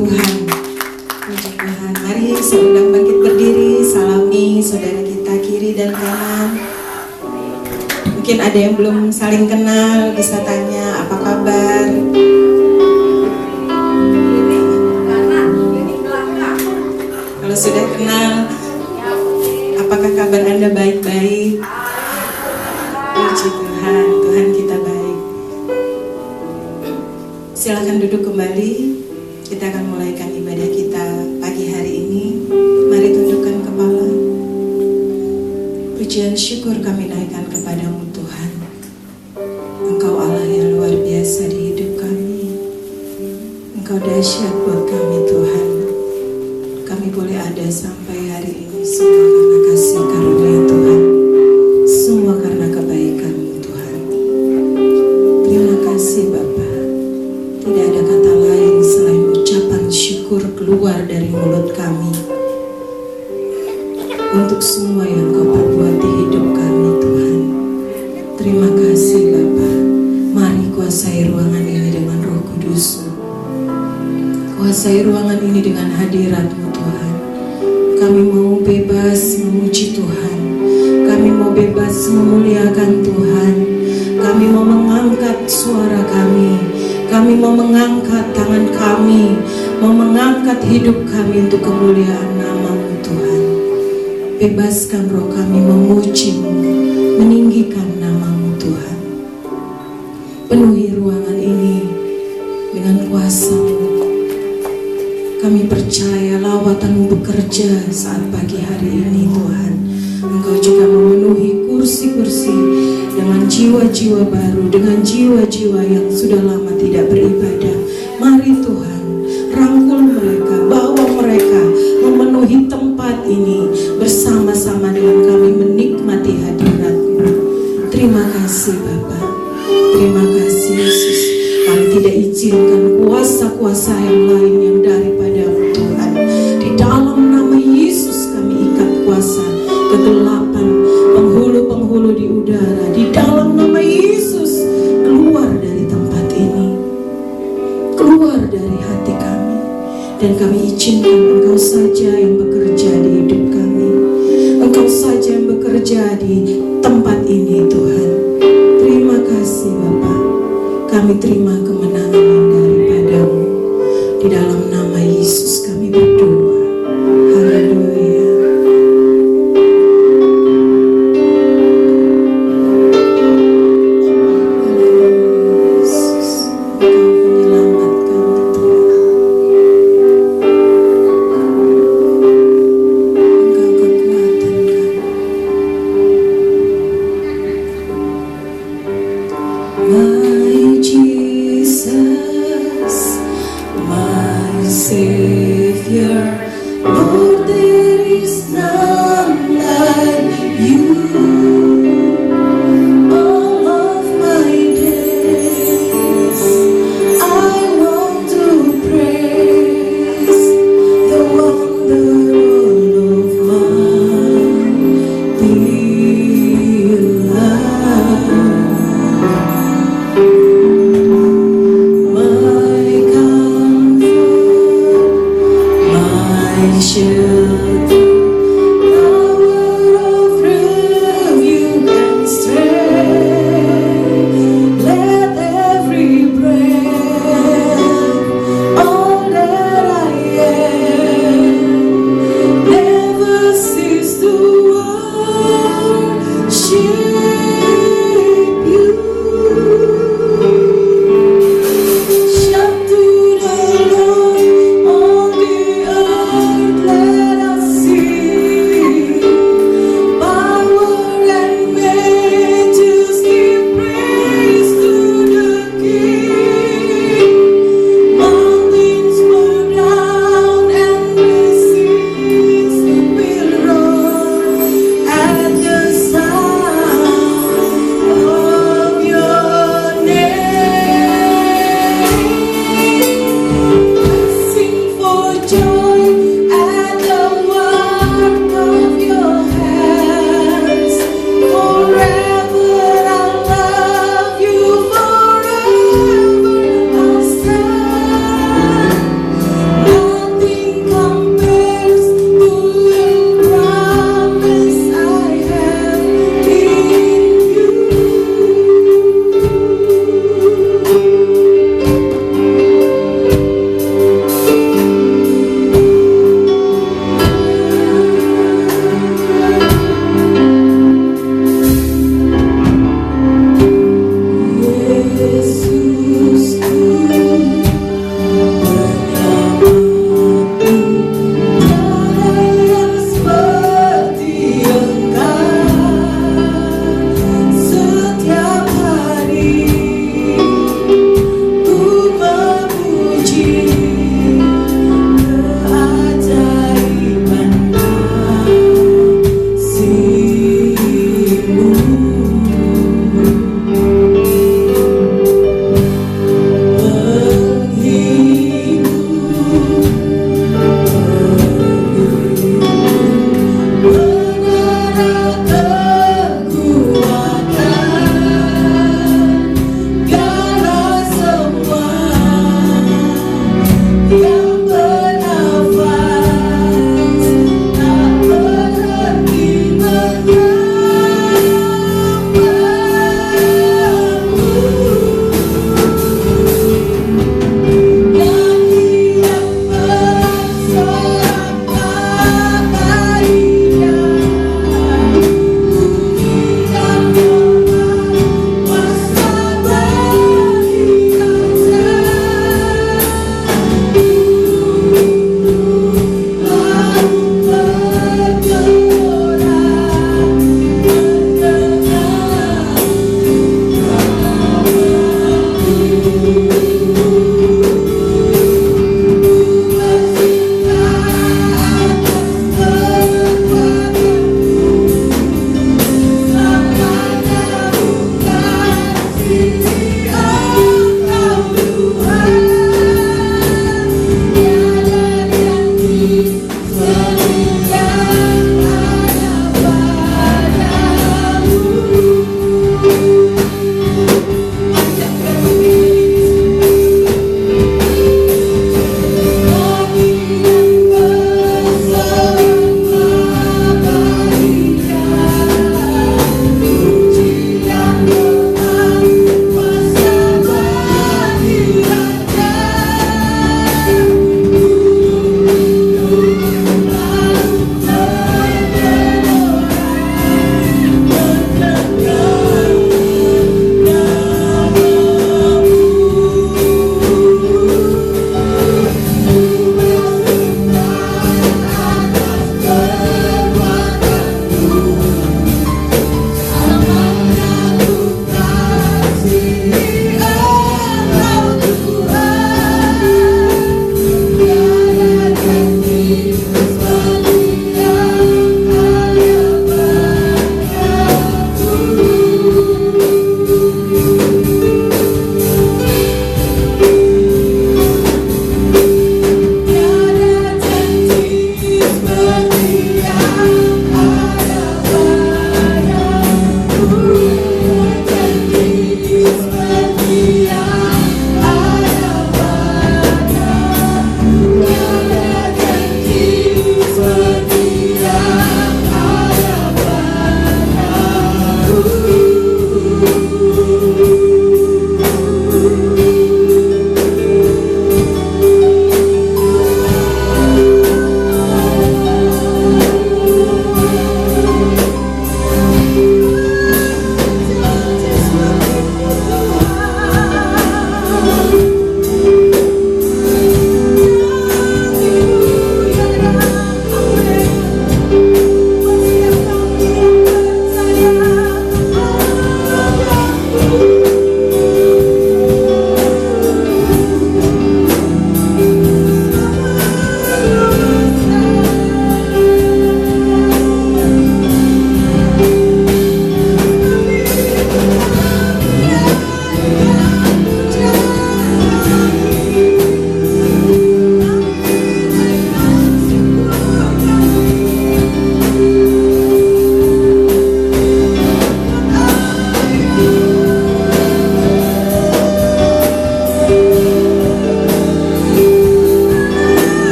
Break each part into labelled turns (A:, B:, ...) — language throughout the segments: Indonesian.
A: Tuhan. Puji Tuhan. Mari saya undang bangkit berdiri, salami saudara kita kiri dan kanan. Mungkin ada yang belum saling kenal, bisa tanya apa kabar. Kalau sudah kenal, apakah kabar Anda baik-baik? Puji Tuhan, Tuhan kita baik. Silakan duduk kembali. Kita akan mulaikan ibadah kita pagi hari ini. Mari tundukkan kepala. Pujian syukur kami naikkan kepadamu Tuhan. Engkau Allah yang luar biasa di hidup kami. Engkau dahsyat buat kami Tuhan. Kami boleh ada sampai hari ini semua karena kasih karunia Tuhan. Semua karena kebaikan-Mu Tuhan. Terima kasih Bapa. Tidak ada kata lain selain ucapan syukur keluar dari mulut kami untuk semua yang Kau perbuat di hidup kami Tuhan. Terima kasih Bapa. Mari kuasai ruangan ini dengan Roh Kudus-Mu. Kuasai ruangan ini dengan hadirat-Mu Tuhan. Kami mau bebas memuji Tuhan. Kami mau bebas memuliakan Tuhan. Kami mau mengangkat suara kami. Kami mau mengangkat tangan kami, mau mengangkat hidup kami untuk kemuliaan nama-Mu Tuhan. Bebaskan roh kami memuji-Mu, meninggikan nama-Mu Tuhan. Penuhi ruangan ini dengan kuasa-Mu. Kami percaya lawatan-Mu bekerja saat pagi hari ini Tuhan. Engkau juga memenuhi kursi-kursi dengan jiwa-jiwa baru, dengan jiwa-jiwa yang sudah lama tidak beribadah. Mari Tuhan, rangkul mereka, bawa mereka memenuhi tempat ini bersama-sama dengan kami menikmati hadirat-Mu. Terima kasih Bapa, terima kasih Yesus. Kami tidak izinkan kuasa-kuasa yang lain yang daripada-Mu Tuhan. Di dalam nama Yesus kami ikat kuasa kegelapan, penghulu-penghulu di udara. Di dalam nama Yesus, keluar dari tempat ini, keluar dari hati kami. Dan kami izinkan Engkau saja yang bekerja di hidup kami. Engkau saja yang bekerja di tempat ini Tuhan. Terima kasih Bapa. Kami terima kemenangan yang daripada-Mu. Di dalam nama Yesus kami berdoa. Haleluya.
B: Let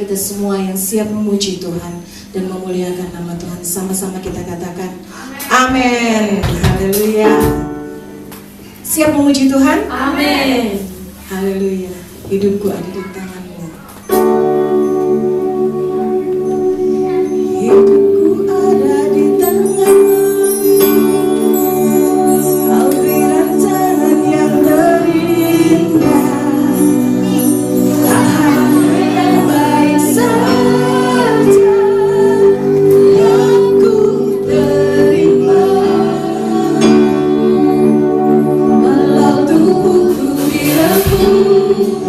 A: kita semua yang siap memuji Tuhan dan memuliakan nama Tuhan. Sama-sama kita katakan amin. Haleluya. Siap memuji Tuhan? Amin. Haleluya. Hidupku ada di tangan-Mu. Hidupku ada di tangan-Mu. Kau beri rancangan yang terindah. Tak hanya yang baik saja yang ku terima. Walau tubuhku dirampungkan,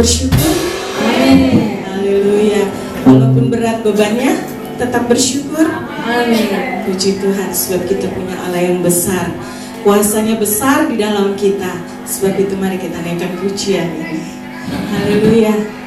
A: bersyukur?
B: Amin.
A: Haleluya. Walaupun berat bebannya, tetap bersyukur.
B: Amin.
A: Puji Tuhan, sebab kita punya Allah yang besar. Kuasanya besar di dalam kita. Sebab itu mari kita naikkan pujian ini. Haleluya.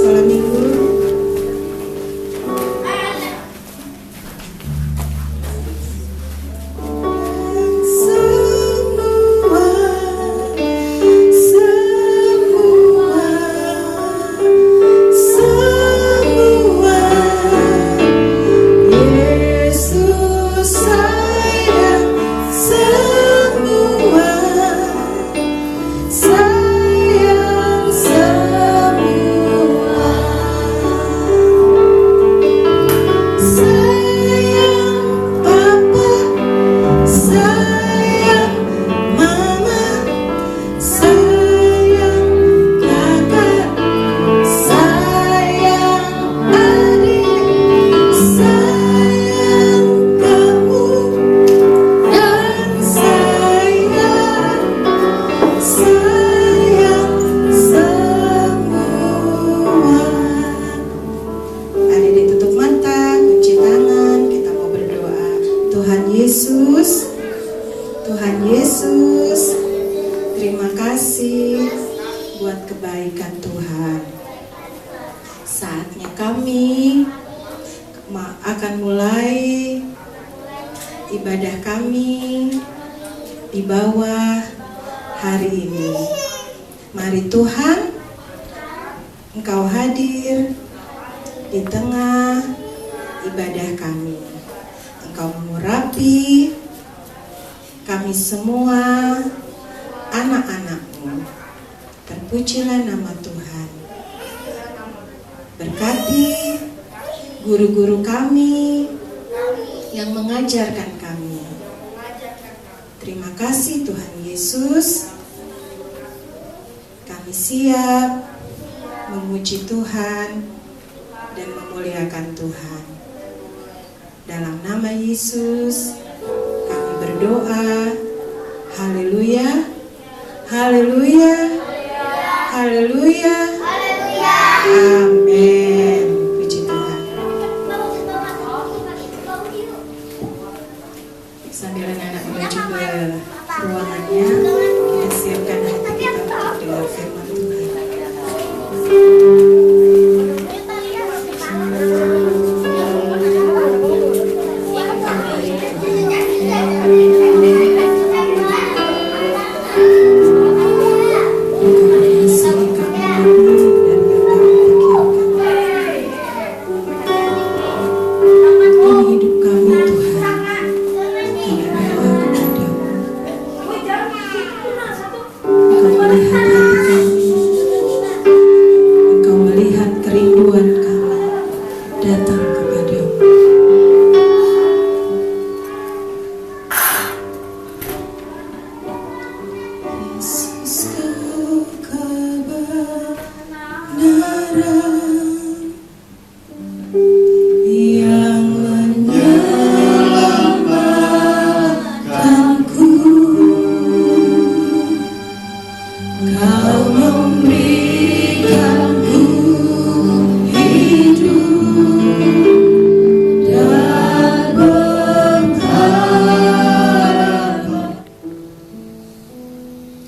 A: sekolah minggu. Tuhan Yesus, terima kasih buat kebaikan Tuhan. Saatnya kami akan mulai ibadah kami di bawah hari ini. Mari Tuhan, Engkau hadir di tengah ibadah kami. Engkau mengurapi kami semua, anak-anak-Mu. Terpujilah nama Tuhan. Berkati guru-guru kami yang mengajarkan kami. Terima kasih Tuhan Yesus. Kami siap memuji Tuhan dan memuliakan Tuhan. Dalam nama Yesus kami berdoa. Haleluya, haleluya, haleluya, amin. Puji Tuhan. Sambil anak-anak menuju ke ruangannya, kita siapkan hati kita untuk dengar firman Tuhan.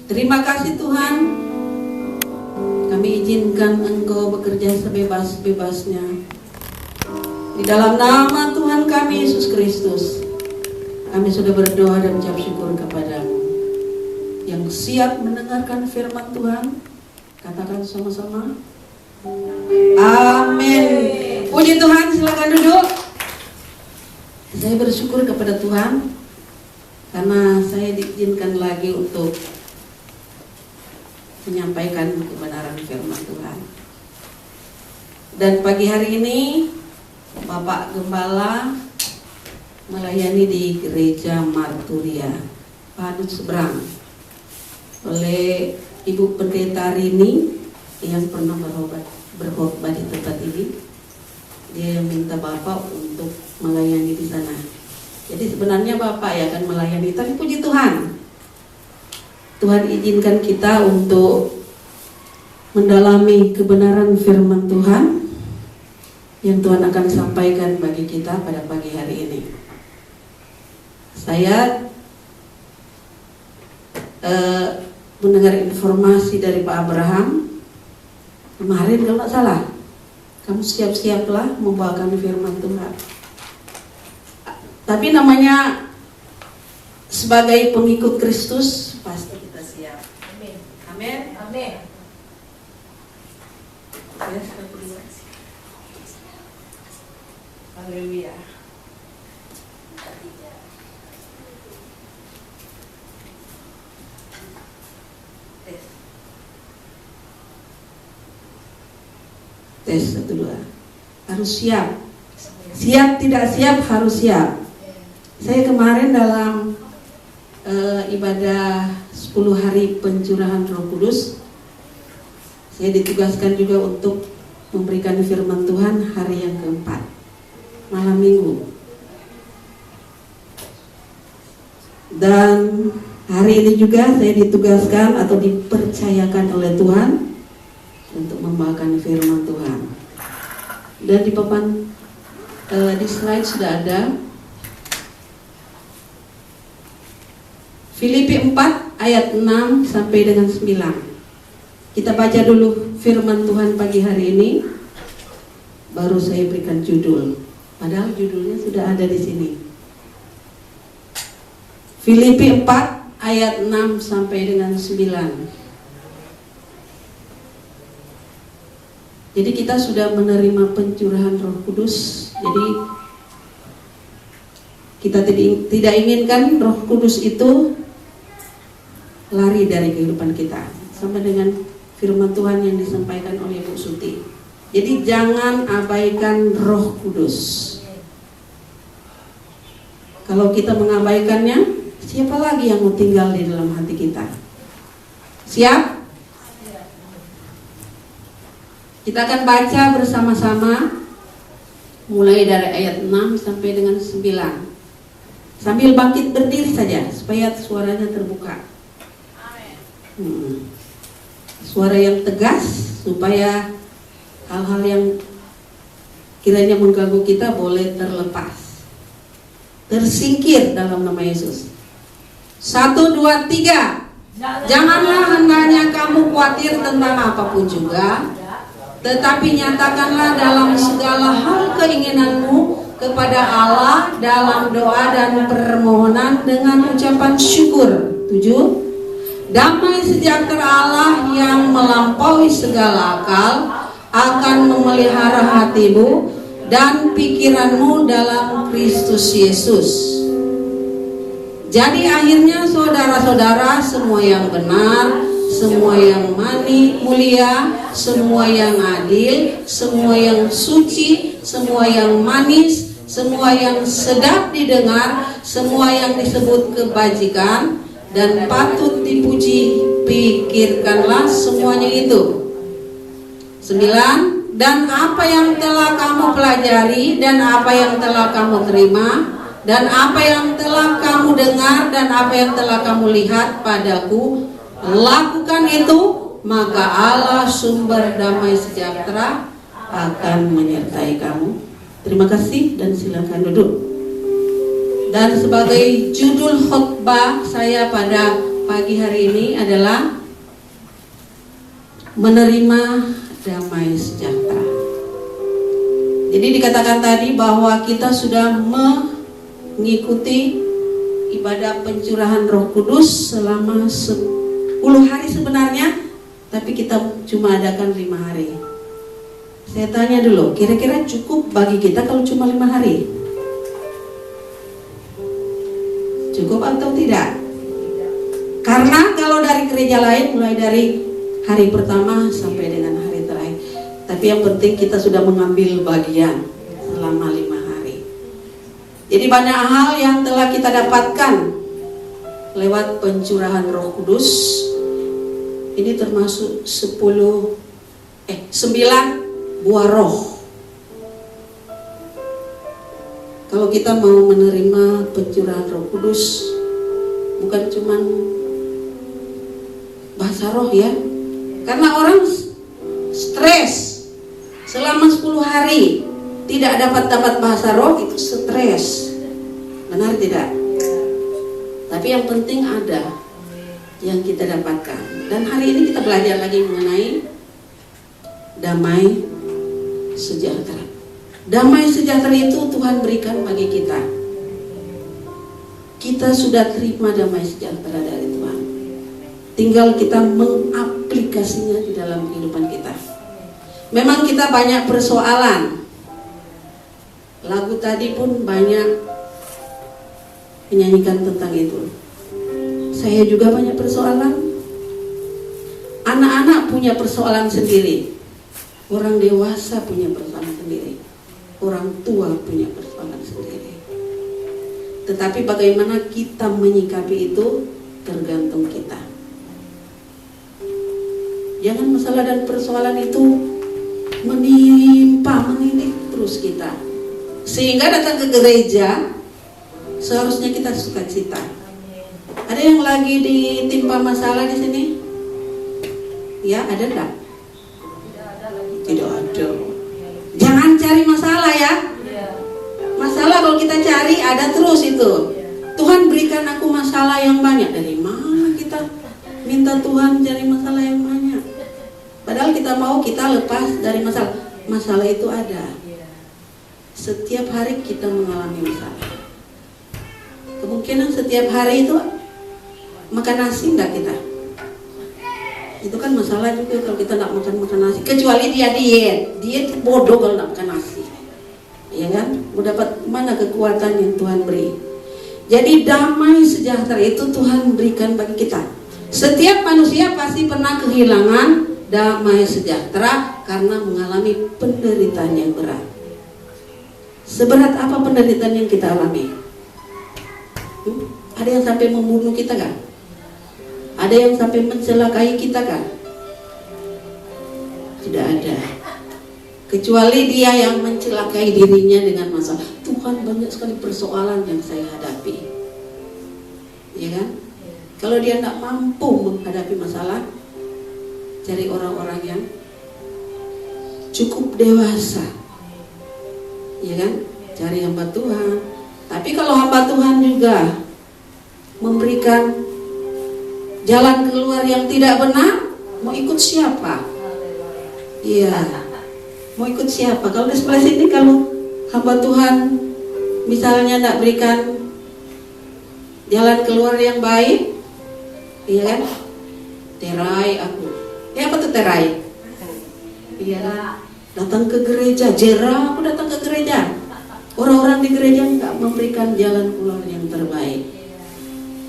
B: Terima kasih Tuhan, kami izinkan Engkau bekerja sebebas-bebasnya di dalam nama Tuhan kami Yesus Kristus. Kami sudah berdoa dan ucap syukur kepadamu. Yang siap mendengarkan firman Tuhan, katakan sama-sama amin. Puji Tuhan, silakan duduk. Saya bersyukur kepada Tuhan karena saya diizinkan lagi untuk menyampaikan kebenaran firman Tuhan. Dan pagi hari ini Bapak Gembala melayani di Gereja Marturia Padut Seberang oleh Ibu Pendeta Rini yang pernah berkhotbah di tempat ini. Dia minta Bapak untuk melayani di sana. Jadi sebenarnya Bapak ya akan melayani, tapi puji Tuhan, Tuhan izinkan kita untuk mendalami kebenaran firman Tuhan yang Tuhan akan sampaikan bagi kita pada pagi hari ini. Saya mendengar informasi dari Pak Abraham kemarin kalau nggak salah kamu siap-siaplah membawakan firman Tuhan. Tapi namanya sebagai pengikut Kristus pasti kita siap.
C: Amin.
B: Amin.
C: Amin.
B: Haleluya. Tes 1, 2. Harus siap. Siap tidak siap harus siap. Saya kemarin dalam ibadah 10 hari pencurahan Roh Kudus, saya ditugaskan juga untuk memberikan firman Tuhan hari yang keempat, malam minggu. Dan hari ini juga saya ditugaskan atau dipercayakan oleh Tuhan untuk membawakan firman Tuhan. Dan di papan di slide sudah ada Filipi 4 ayat 6 sampai dengan 9. Kita baca dulu firman Tuhan pagi hari ini, baru saya berikan judul. Padahal judulnya sudah ada di sini. Filipi 4 ayat 6 sampai dengan 9. Jadi kita sudah menerima pencurahan Roh Kudus. Jadi kita tidak inginkan Roh Kudus itu lari dari kehidupan kita. Sama dengan firman Tuhan yang disampaikan oleh Bu Suti. Jadi jangan abaikan Roh Kudus. Kalau kita mengabaikannya, siapa lagi yang mau tinggal di dalam hati kita? Siap? Kita akan baca bersama-sama mulai dari ayat 6 sampai dengan 9. Sambil bangkit berdiri saja supaya suaranya terbuka. Suara yang tegas supaya hal-hal yang kiranya mengganggu kita boleh terlepas, tersingkir dalam nama Yesus. 1, 2, 3. Janganlah hendaknya kamu khawatir tentang apapun juga, tetapi nyatakanlah dalam segala hal keinginanmu kepada Allah dalam doa dan permohonan dengan ucapan syukur. 7. Damai sejahtera Allah yang melampaui segala akal akan memelihara hatimu dan pikiranmu dalam Kristus Yesus. Jadi akhirnya saudara-saudara, semua yang benar, semua yang mulia, semua yang adil, semua yang suci, semua yang manis, semua yang sedap didengar, semua yang disebut kebajikan dan patut dipuji, pikirkanlah semuanya itu. 9. Dan apa yang telah kamu pelajari, dan apa yang telah kamu terima, dan apa yang telah kamu dengar, dan apa yang telah kamu lihat padaku, lakukan itu, maka Allah sumber damai sejahtera akan menyertai kamu. Terima kasih dan silakan duduk. Dan sebagai judul khotbah saya pada pagi hari ini adalah menerima damai sejahtera. Jadi dikatakan tadi bahwa kita sudah mengikuti ibadah pencurahan Roh Kudus selama 10 hari sebenarnya, tapi kita cuma adakan 5 hari. Saya tanya dulu, kira-kira cukup bagi kita kalau cuma 5 hari? Cukup atau tidak? Karena kalau dari gereja lain mulai dari hari pertama sampai dengan hari terakhir. Tapi yang penting kita sudah mengambil bagian selama 5 hari. Jadi banyak hal yang telah kita dapatkan lewat pencurahan Roh Kudus. Ini termasuk 9 buah roh. Kalau kita mau menerima pencurahan Roh Kudus, bukan cuman bahasa roh ya. Karena orang stres selama 10 hari tidak dapat bahasa roh, itu stres. Benar tidak? Tapi yang penting ada yang kita dapatkan. Dan hari ini kita belajar lagi mengenai damai sejahtera. Damai sejahtera itu Tuhan berikan bagi kita. Kita sudah terima damai sejahtera dari Tuhan. Tinggal kita mengaplikasinya di dalam kehidupan kita. Memang kita banyak persoalan. Lagu tadi pun banyak menyanyikan tentang itu. Saya juga banyak persoalan. Anak-anak punya persoalan sendiri. Orang dewasa punya persoalan sendiri. Orang tua punya persoalan sendiri. Tetapi bagaimana kita menyikapi itu tergantung kita. Jangan masalah dan persoalan itu menimpa terus kita. Sehingga datang ke gereja seharusnya kita sukacita. Ada yang lagi ditimpa masalah di sini? Ya, ada enggak? Tidak ada. Jangan cari masalah ya. Masalah kalau kita cari ada terus itu. Tuhan berikan aku masalah yang banyak. Dari mana kita minta Tuhan cari masalah yang banyak? Padahal kita mau kita lepas dari masalah. Masalah itu ada. Setiap hari kita mengalami masalah. Kemungkinan setiap hari itu makan nasi enggak kita? Itu kan masalah juga kalau kita enggak makan nasi. Kecuali dia diet. Diet bodoh kalau enggak makan nasi. Ya kan? Mau dapat mana kekuatan yang Tuhan beri. Jadi damai sejahtera itu Tuhan berikan bagi kita. Setiap manusia pasti pernah kehilangan damai sejahtera karena mengalami penderitaan yang berat. Seberat apa penderitaan yang kita alami? Ada yang sampai membunuh kita kan? Ada yang sampai mencelakai kita kan? Tidak ada. Kecuali dia yang mencelakai dirinya dengan masalah. Tuhan, banyak sekali persoalan yang saya hadapi. Ya kan? Kalau dia tidak mampu menghadapi masalah, cari orang-orang yang cukup dewasa. Ya kan? Cari hamba Tuhan. Tapi kalau hamba Tuhan juga memberikan jalan keluar yang tidak benar, mau ikut siapa? Iya. Mau ikut siapa? Kalau di sebelah sini kalau hamba Tuhan misalnya tidak berikan jalan keluar yang baik, iya kan? Terai aku. Ya apa tuh terai? Iya. Datang ke gereja, jerah aku datang ke gereja. Orang-orang di gereja nggak memberikan jalan keluar yang terbaik.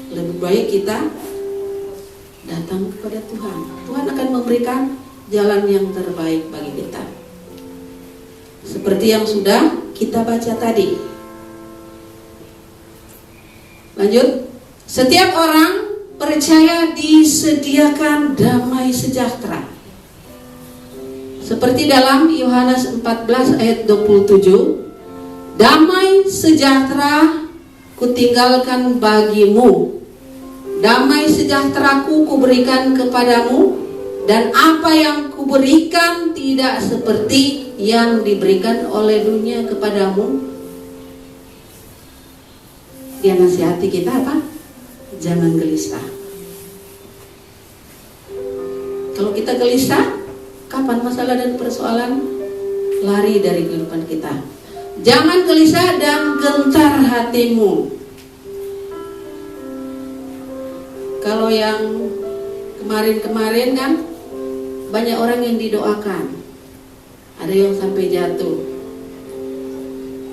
B: Lebih baik kita datang kepada Tuhan. Tuhan akan memberikan jalan yang terbaik bagi kita. Seperti yang sudah kita baca tadi. Lanjut. Setiap orang percaya disediakan damai sejahtera. Seperti dalam Yohanes 14 ayat 27. Damai sejahtera kutinggalkan bagimu. Damai sejahteraku kuberikan kepadamu. Dan apa yang kuberikan tidak seperti yang diberikan oleh dunia kepadamu. Dia nasihati kita apa? Jangan gelisah. Kalau kita gelisah, kapan masalah dan persoalan lari dari kehidupan kita? Jangan gelisah dan gentar hatimu. Kalau yang kemarin-kemarin kan banyak orang yang didoakan, ada yang sampai jatuh.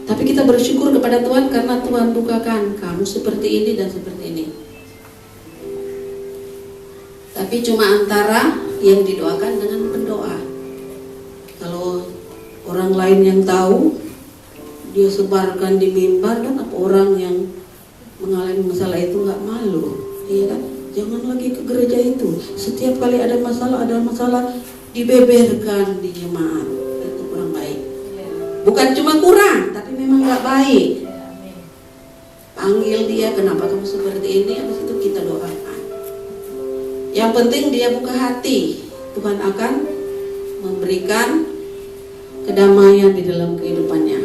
B: Tapi kita bersyukur kepada Tuhan karena Tuhan bukakan kamu seperti ini dan seperti ini. Tapi cuma antara yang didoakan dengan pendoa. Kalau orang lain yang tahu, dia sebarkan di mimbar, kan apa orang yang mengalami masalah itu nggak malu, iya kan? Jangan lagi ke gereja itu. Setiap kali ada masalah dibeberkan di jemaat. Itu kurang baik. Bukan cuma kurang, tapi memang nggak baik. Panggil dia, kenapa kamu seperti ini? Habis itu kita doakan. Yang penting dia buka hati. Tuhan akan memberikan kedamaian di dalam kehidupannya.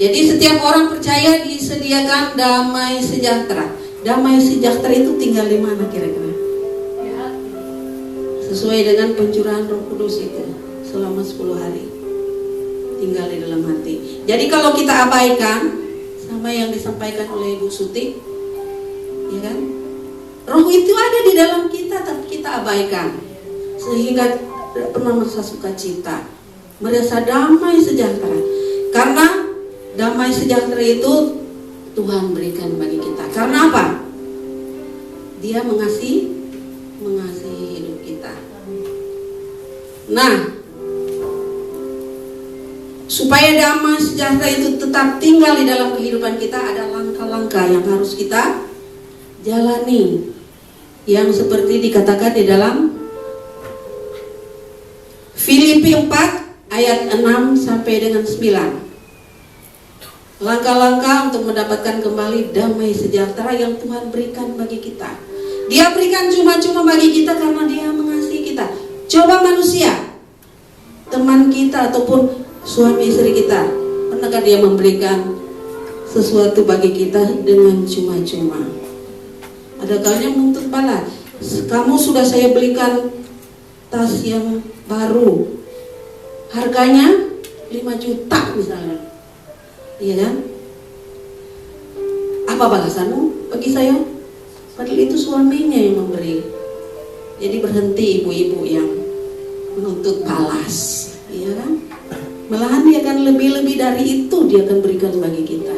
B: Jadi setiap orang percaya disediakan damai sejahtera. Damai sejahtera itu tinggal di mana kira-kira? Sesuai dengan pencurahan Roh Kudus itu selama 10 hari. tinggal di dalam hati. Jadi kalau kita abaikan sama yang disampaikan oleh Ibu Suti, ya kan? Roh itu ada di dalam kita tapi kita abaikan. Sehingga tidak pernah merasa sukacita, merasa damai sejahtera. Karena damai sejahtera itu Tuhan berikan bagi kita. Karena apa? Dia mengasihi hidup kita. Nah, supaya damai sejahtera itu tetap tinggal di dalam kehidupan kita, ada langkah-langkah yang harus kita jalani, yang seperti dikatakan di dalam Filipi 4 ayat 6 sampai dengan 9. Langkah-langkah untuk mendapatkan kembali damai sejahtera yang Tuhan berikan bagi kita. Dia berikan cuma-cuma bagi kita karena Dia mengasihi kita. Coba manusia, teman kita ataupun suami istri kita, pernahkah dia memberikan sesuatu bagi kita dengan cuma-cuma? Ada kalanya menuntut balas. Kamu sudah saya belikan tas yang baru, harganya 5 juta misalnya, iya kan? Apa balasanmu bagi saya? Padahal itu suaminya yang memberi. Jadi berhenti ibu-ibu yang menuntut balas, iya kan? Malahan dia akan lebih-lebih dari itu dia akan berikan bagi kita.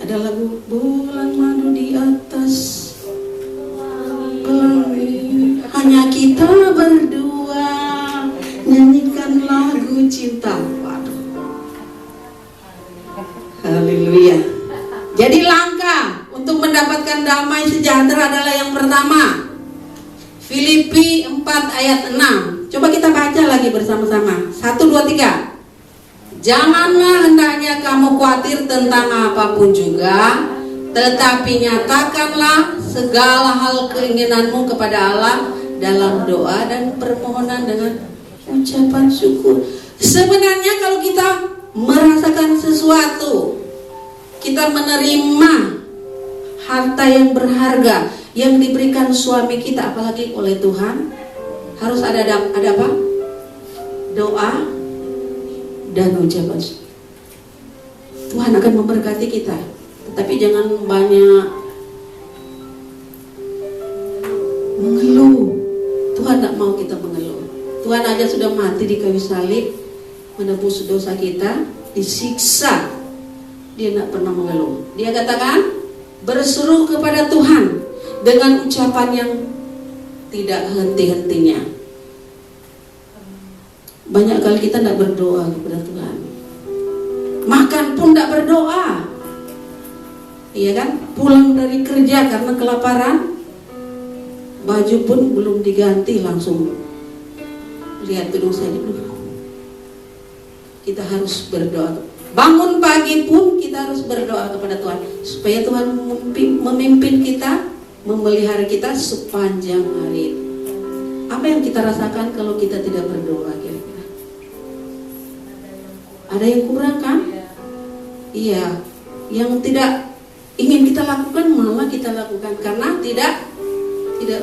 B: Ada lagu bulan madu di atas pelangi, hanya kita berdua nyanyikan lagu cinta. Haleluya. Jadi langkah untuk mendapatkan damai sejahtera adalah yang pertama, Filipi 4 ayat 6. Coba kita baca lagi bersama-sama. 1, 2, 3. Janganlah hendaknya kamu khawatir tentang apapun juga, tetapi nyatakanlah segala hal keinginanmu kepada Allah dalam doa dan permohonan dengan ucapan syukur. Sebenarnya kalau kita merasakan sesuatu, kita menerima harta yang berharga yang diberikan suami kita, apalagi oleh Tuhan, harus ada apa? Doa dan ucapan syukur. Tuhan akan memberkati kita, tetapi jangan banyak mengeluh. Tuhan tidak mau kita mengeluh. Tuhan aja sudah mati di kayu salib menebus dosa kita, disiksa. Dia tidak pernah mengeluh. Dia katakan berseru kepada Tuhan dengan ucapan yang tidak henti-hentinya. Banyak kali kita tidak berdoa kepada Tuhan. Makan pun tidak berdoa. Iya kan? Pulang dari kerja karena kelaparan, baju pun belum diganti, langsung lihat gedung saya dulu. Kita harus berdoa. Bangun pagi pun kita harus berdoa kepada Tuhan supaya Tuhan memimpin kita, memelihara kita sepanjang hari. Apa yang kita rasakan kalau kita tidak berdoa kira-kira? Ada yang kurang kan? Iya. Yang tidak ingin kita lakukan malah kita lakukan karena tidak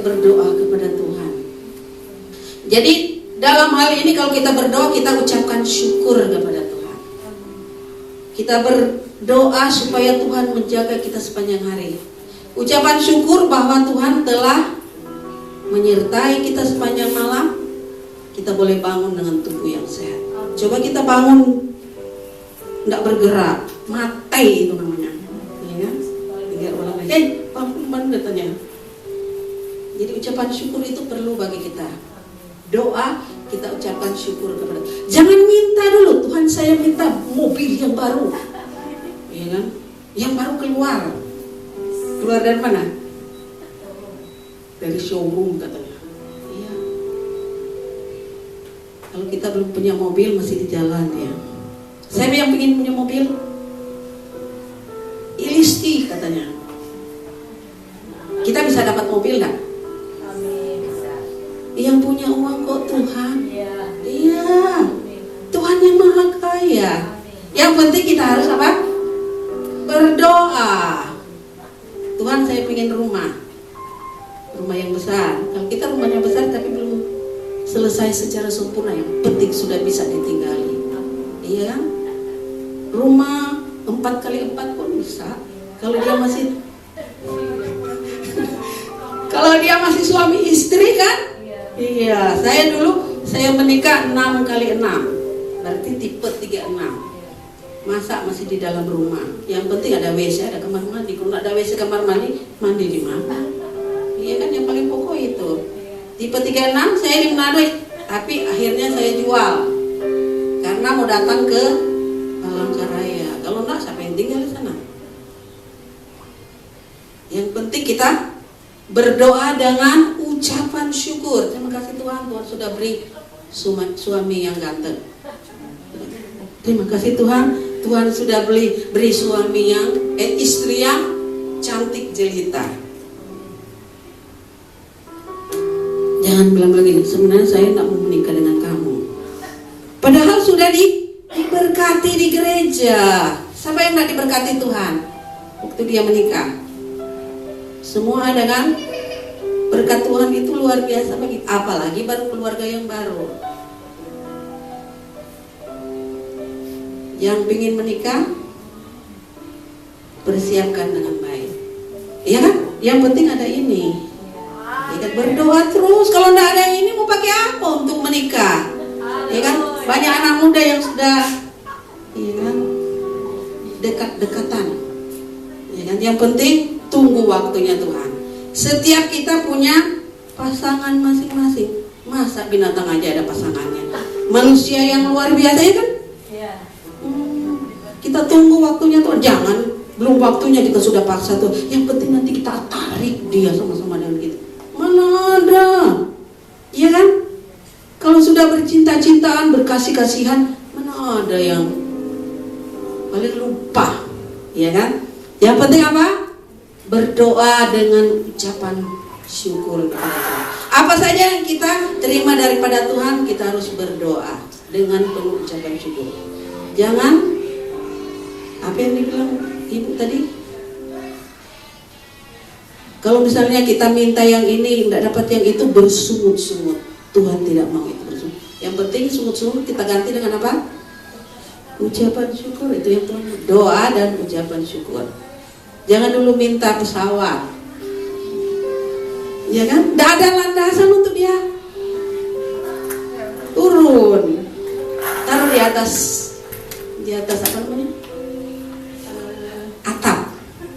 B: berdoa kepada Tuhan. Jadi dalam hal ini kalau kita berdoa, kita ucapkan syukur kepada Tuhan. Kita berdoa supaya Tuhan menjaga kita sepanjang hari. Ucapan syukur bahwa Tuhan telah menyertai kita sepanjang malam. Kita boleh bangun dengan tubuh yang sehat. Coba kita bangun tidak bergerak, mati itu namanya, ya kan? Biar orang lain, bangun katanya. Jadi ucapan syukur itu perlu bagi kita. Doa kita ucapkan syukur kepada. Jangan minta dulu, Tuhan saya minta mobil yang baru, ya kan? Yang baru keluar dari mana? Dari showroom katanya. Iya. Kalau kita belum punya mobil masih di jalan ya. Saya yang ingin punya mobil, Ilisti katanya. Kita bisa dapat mobil nggak? Yang punya uang kok Tuhan. Iya. Tuhan yang maha kaya. Yang penting kita harus apa? Berdoa. Tuhan saya ingin rumah yang besar. Kalau kita rumahnya besar tapi belum selesai secara sempurna, yang penting sudah bisa ditinggali. Iya kan? Rumah 4x4 pun bisa. Kalau dia masih suami istri kan? Iya, saya menikah 6x6. Berarti tipe 36. Masa masih di dalam rumah. Yang penting ada WC, ada kamar mandi. Kalau nggak ada WC, kamar mandi, mandi di mana? Iya kan, yang paling pokok itu. Tipe 36 saya di Manado, tapi akhirnya saya jual karena mau datang ke Palangkaraya. Kalau enggak, siapa yang tinggal di sana? Yang penting kita berdoa dengan ucapan syukur. Terima kasih Tuhan, Tuhan sudah beri suami yang ganteng. Terima kasih Tuhan, Tuhan sudah beri suami istri yang cantik jelita. Jangan bilang lagi, sebenarnya saya tidak mau menikah dengan kamu. Padahal sudah diberkati di gereja. Siapa yang tidak diberkati Tuhan waktu dia menikah? Semua ada kan? Berkat Tuhan itu luar biasa bagi, apalagi baru keluarga yang baru. Yang ingin menikah, persiapkan dengan baik. Iya kan? Yang penting ada ini. Ya kan? Berdoa terus. Kalau tidak ada ini, mau pakai apa untuk menikah? Ya kan? Banyak anak muda yang sudah, ya kan, dekat-dekatan. Ya kan? Yang penting tunggu waktunya Tuhan. Setiap kita punya pasangan masing-masing. Masa binatang aja ada pasangannya? Manusia yang luar biasa, ya kan? Kita tunggu waktunya Tuhan. Jangan belum waktunya kita sudah paksa tuh. Yang penting nanti kita tarik dia sama-sama dengan kita. Mana ada? Iya kan? Kalau sudah bercinta-cintaan, berkasih-kasihan, mana ada yang paling lupa? Iya kan? Yang penting apa? Berdoa dengan ucapan syukur kepada Tuhan. Apa saja yang kita terima daripada Tuhan, kita harus berdoa dengan penuh ucapan syukur. Jangan apa yang dibilang ibu tadi? Kalau misalnya kita minta yang ini, tidak dapat yang itu, bersungut-sungut. Tuhan tidak mau itu bersungut. Yang penting sungut-sungut kita ganti dengan apa? Ucapan syukur. Itu yang Tuhan. Doa dan ucapan syukur. Jangan dulu minta pesawat. Ya kan? Tidak ada landasan untuk dia. Turun. Taruh di atas apa namanya?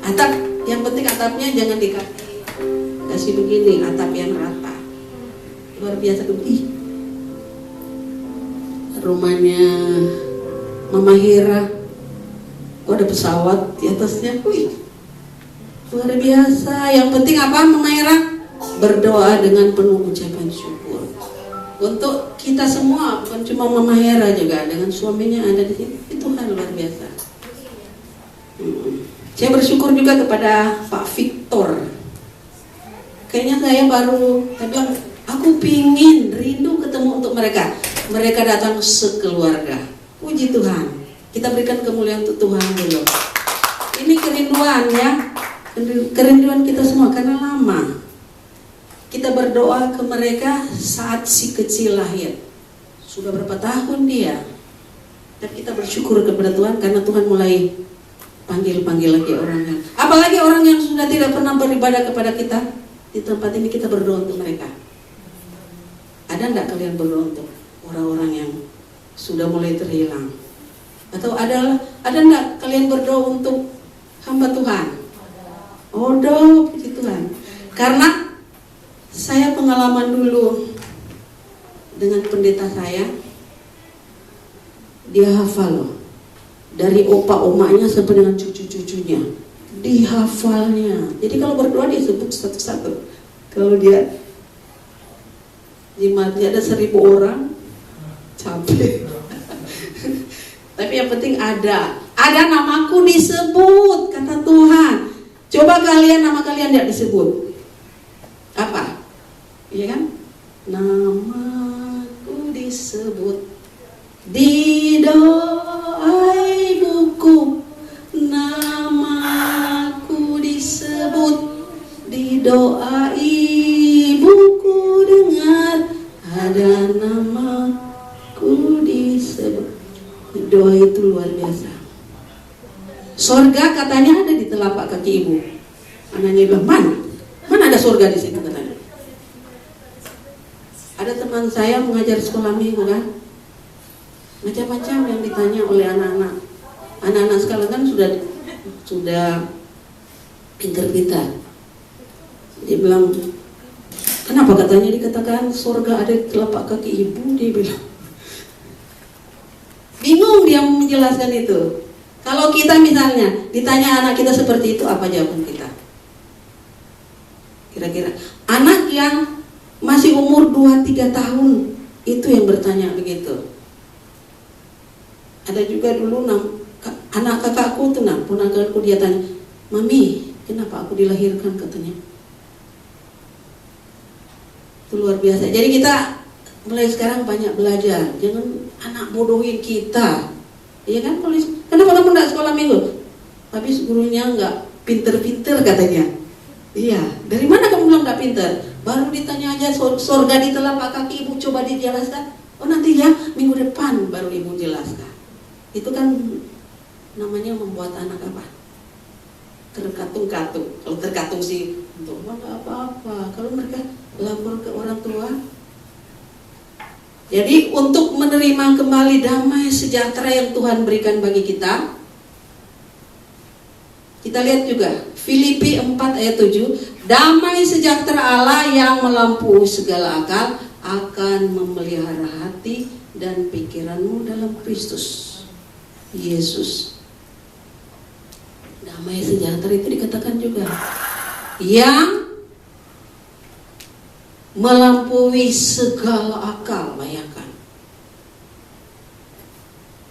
B: Atap, yang penting atapnya jangan dikasih begini, atap yang rata. Luar biasa tuh. Rumahnya Mama Hira, ada pesawat di atasnya. Luar biasa. Yang penting apa Mama Hira? Berdoa dengan penuh ucapan syukur. Untuk kita semua, bukan cuma Mama Hera, juga dengan suaminya ada di sini. Itu Tuhan luar biasa. Saya bersyukur juga kepada Pak Victor. Kayaknya saya baru, tapi aku pingin, rindu ketemu untuk mereka. Mereka datang sekeluarga. Puji Tuhan. Kita berikan kemuliaan untuk Tuhan dulu. Ini kerinduan ya, kerinduan kita semua karena lama. Kita berdoa ke mereka saat si kecil lahir. Sudah berapa tahun dia? Dan kita bersyukur kepada Tuhan karena Tuhan mulai panggil lagi orangnya. Apalagi orang yang sudah tidak pernah beribadah kepada kita. Di tempat ini kita berdoa untuk mereka. Ada enggak kalian berdoa untuk orang-orang yang sudah mulai terhilang? Atau ada enggak kalian berdoa untuk hamba Tuhan? Oh, puji Tuhan. Karena saya pengalaman dulu dengan pendeta saya, dia hafal loh. Dari opa-omanya sampai dengan cucu-cucunya dihafalnya. Jadi kalau berdoa dia sebut satu-satu. Kalau dia jemaatnya ada 1000 orang, capek. Tapi yang penting ada namaku disebut, kata Tuhan. Coba kalian nama kalian tidak disebut. Apa? Iya kan? Namaku disebut di doa ibuku, namaku disebut di doa ibuku, dengar ada namaku disebut. Doa itu luar biasa. Sorga katanya ada di telapak kaki ibu. Anaknya bilang, mana ada sorga di situ katanya. Ada teman saya mengajar sekolah minggu kan, macam-macam yang ditanya oleh anak-anak. Anak-anak sekarang kan sudah pintar-pintar. Dia bilang, kenapa katanya dikatakan surga ada di telapak kaki ibu? Dia bilang, bingung dia menjelaskan itu. Kalau kita misalnya ditanya anak kita seperti itu, apa jawaban kita? Kira-kira anak yang masih umur 2-3 tahun itu yang bertanya begitu. Ada juga dulu anak kakakku tuh, ponakanku, dia tanya, "Mami, kenapa aku dilahirkan?" katanya. Itu luar biasa. Jadi kita mulai sekarang banyak belajar. Jangan anak bodohin kita. Iya kan? Kenapa kamu enggak sekolah minggu? Habis gurunya enggak pinter-pinter katanya. Iya, dari mana kamu bilang enggak pinter? Baru ditanya aja surga di telapak kaki ibu, coba dijelaskan. Oh nanti ya minggu depan baru ibu jelaskan. Itu kan namanya membuat anak apa? Terkatung-katung. Kalau terkatung sih, untuk enggak apa-apa. Kalau mereka lapor ke orang tua. Jadi untuk menerima kembali damai sejahtera yang Tuhan berikan bagi kita, kita lihat juga Filipi 4 ayat 7, damai sejahtera Allah yang melampaui segala akal akan memelihara hati dan pikiranmu dalam Kristus Yesus. Damai sejahtera itu dikatakan juga yang melampaui segala akal, bayangkan,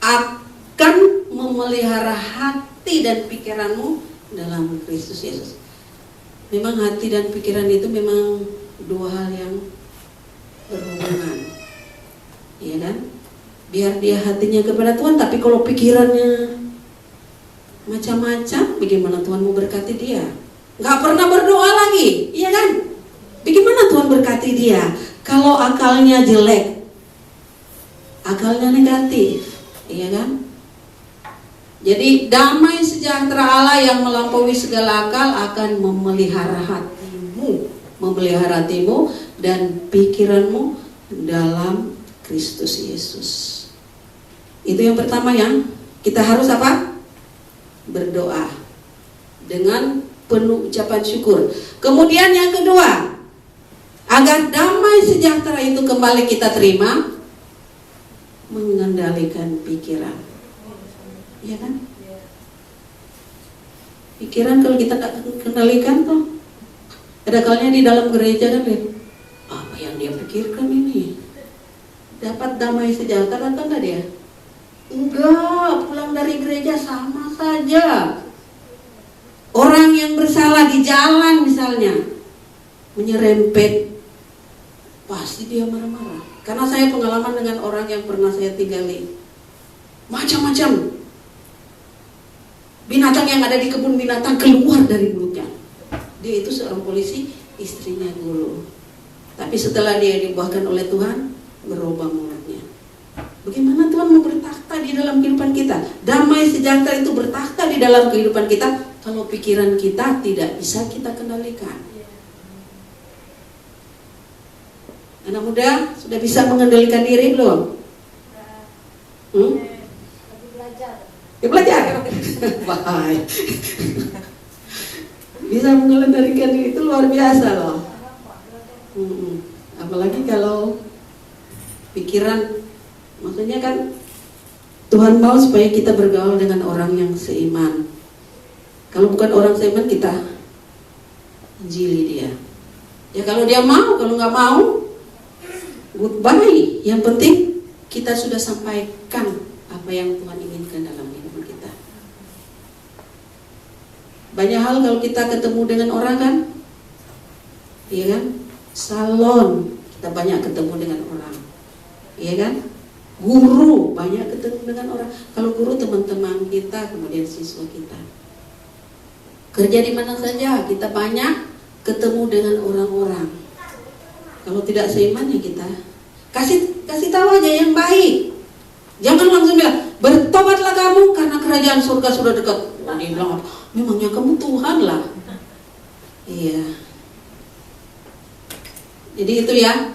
B: akan memelihara hati dan pikiranmu dalam Kristus Yesus. Memang hati dan pikiran itu memang dua hal yang berhubungan, iya kan? Biar dia hatinya kepada Tuhan, tapi kalau pikirannya macam-macam, bagaimana Tuhan mau berkati dia? Gak pernah berdoa lagi, iya kan? Bagaimana Tuhan berkati dia kalau akalnya jelek, akalnya negatif, iya kan? Jadi damai sejahtera Allah yang melampaui segala akal akan memelihara hatimu dan pikiranmu dalam Kristus Yesus. Itu yang pertama yang kita harus apa? Berdoa dengan penuh ucapan syukur. Kemudian yang kedua, agar damai sejahtera itu kembali kita terima, mengendalikan pikiran. Iya kan? Pikiran kalau kita tak kendalikan tuh, ada kalanya di dalam gereja kan, apa yang dia pikirkan ini? Dapat damai sejahtera atau enggak dia? Enggak, pulang dari gereja sama saja. Orang yang bersalah di jalan misalnya menyerempet, pasti dia marah-marah. Karena saya pengalaman dengan orang yang pernah saya tinggali, macam-macam binatang yang ada di kebun binatang keluar dari mulutnya. Dia itu seorang polisi, istrinya guru. Tapi setelah dia dibuahkan oleh Tuhan, berubah mulutnya. Bagaimana Tuhan mau bertakhta di dalam kehidupan kita? Damai sejahtera itu bertakhta di dalam kehidupan kita kalau pikiran kita tidak bisa kita kendalikan. Anak muda sudah bisa mengendalikan diri belum? Belajar. Bahaya. Bisa mengendalikan diri itu luar biasa loh. Apalagi kalau pikiran, maksudnya kan Tuhan mau supaya kita bergaul dengan orang yang seiman. Kalau bukan orang seiman, kita injili dia. Ya kalau dia mau, kalau nggak mau, goodbye. Yang penting kita sudah sampaikan apa yang Tuhan inginkan dalam hidup kita. Banyak hal kalau kita ketemu dengan orang kan, iya kan? Salon, kita banyak ketemu dengan orang, iya kan? Guru, banyak ketemu dengan orang. Kalau guru teman-teman kita, kemudian siswa kita. Kerja di mana saja, kita banyak ketemu dengan orang-orang. Kalau tidak seiman ya kita Kasih tahu aja yang baik. Jangan langsung bilang, bertobatlah kamu karena kerajaan surga sudah dekat. Nah, dia bilang, memangnya kamu Tuhan lah. Iya. Jadi itu ya.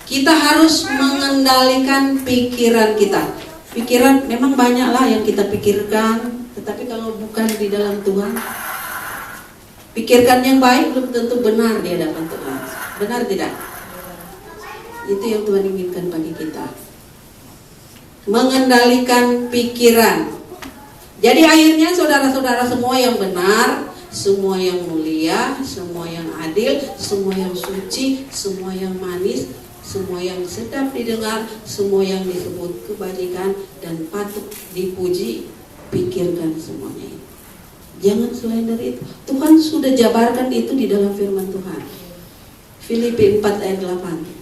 B: Kita harus mengendalikan pikiran kita. Pikiran memang banyak lah yang kita pikirkan, tetapi kalau bukan di dalam Tuhan, pikirkan yang baik belum tentu benar di hadapan Tuhan. Benar tidak? Itu yang Tuhan inginkan bagi kita. Mengendalikan pikiran. Jadi akhirnya saudara-saudara semua yang benar, semua yang mulia, semua yang adil, semua yang suci, semua yang manis, semua yang sedap didengar, semua yang disebut kebajikan dan patut dipuji, pikirkan semuanya itu. Jangan selain dari itu. Tuhan sudah jabarkan itu di dalam firman Tuhan. Filipi 4 ayat 8.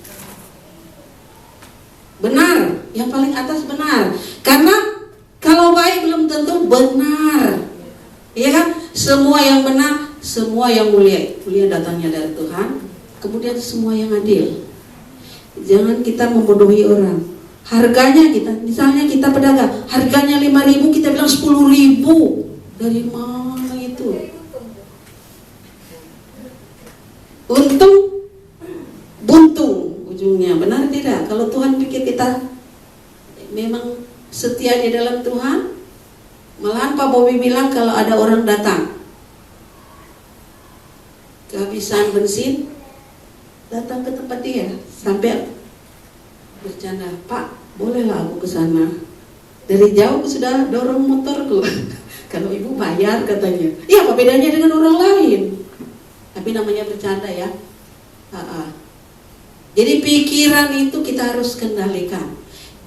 B: Benar, yang paling atas benar. Karena kalau baik belum tentu benar. Iya kan? Semua yang benar, semua yang mulia. Mulia datangnya dari Tuhan. Kemudian semua yang adil. Jangan kita membodohi orang. Harganya misalnya kita pedagang, harganya 5.000, kita bilang 10.000. Dari mana itu? Untung, buntung ujungnya. Benar tidak? Kalau Tuhan pikir kita memang setia di dalam Tuhan, malahan Pak Bobi bilang kalau ada orang datang kehabisan bensin, datang ke tempat dia sampai bercanda, Pak, bolehlah aku ke sana. Dari jauh sudah dorong motorku. Kalau ibu bayar katanya. Iya, apa bedanya dengan orang lain? Tapi namanya bercanda ya. Jadi pikiran itu kita harus kendalikan.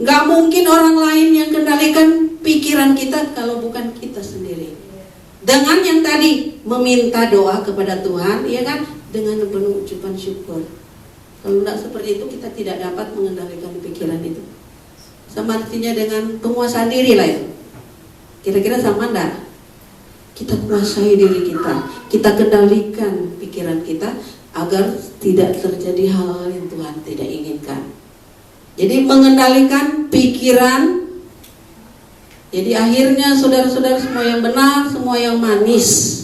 B: Nggak mungkin orang lain yang kendalikan pikiran kita kalau bukan kita sendiri. Dengan yang tadi meminta doa kepada Tuhan, ya kan? Dengan penuh ucapan syukur. Kalau tidak seperti itu kita tidak dapat mengendalikan pikiran itu. Sama artinya dengan penguasaan diri lah ya. Kira-kira sama enggak? Kita kuasai diri kita. Kita kendalikan pikiran kita agar tidak terjadi hal yang Tuhan tidak inginkan. Jadi mengendalikan pikiran. Jadi akhirnya saudara-saudara semua yang benar, semua yang manis.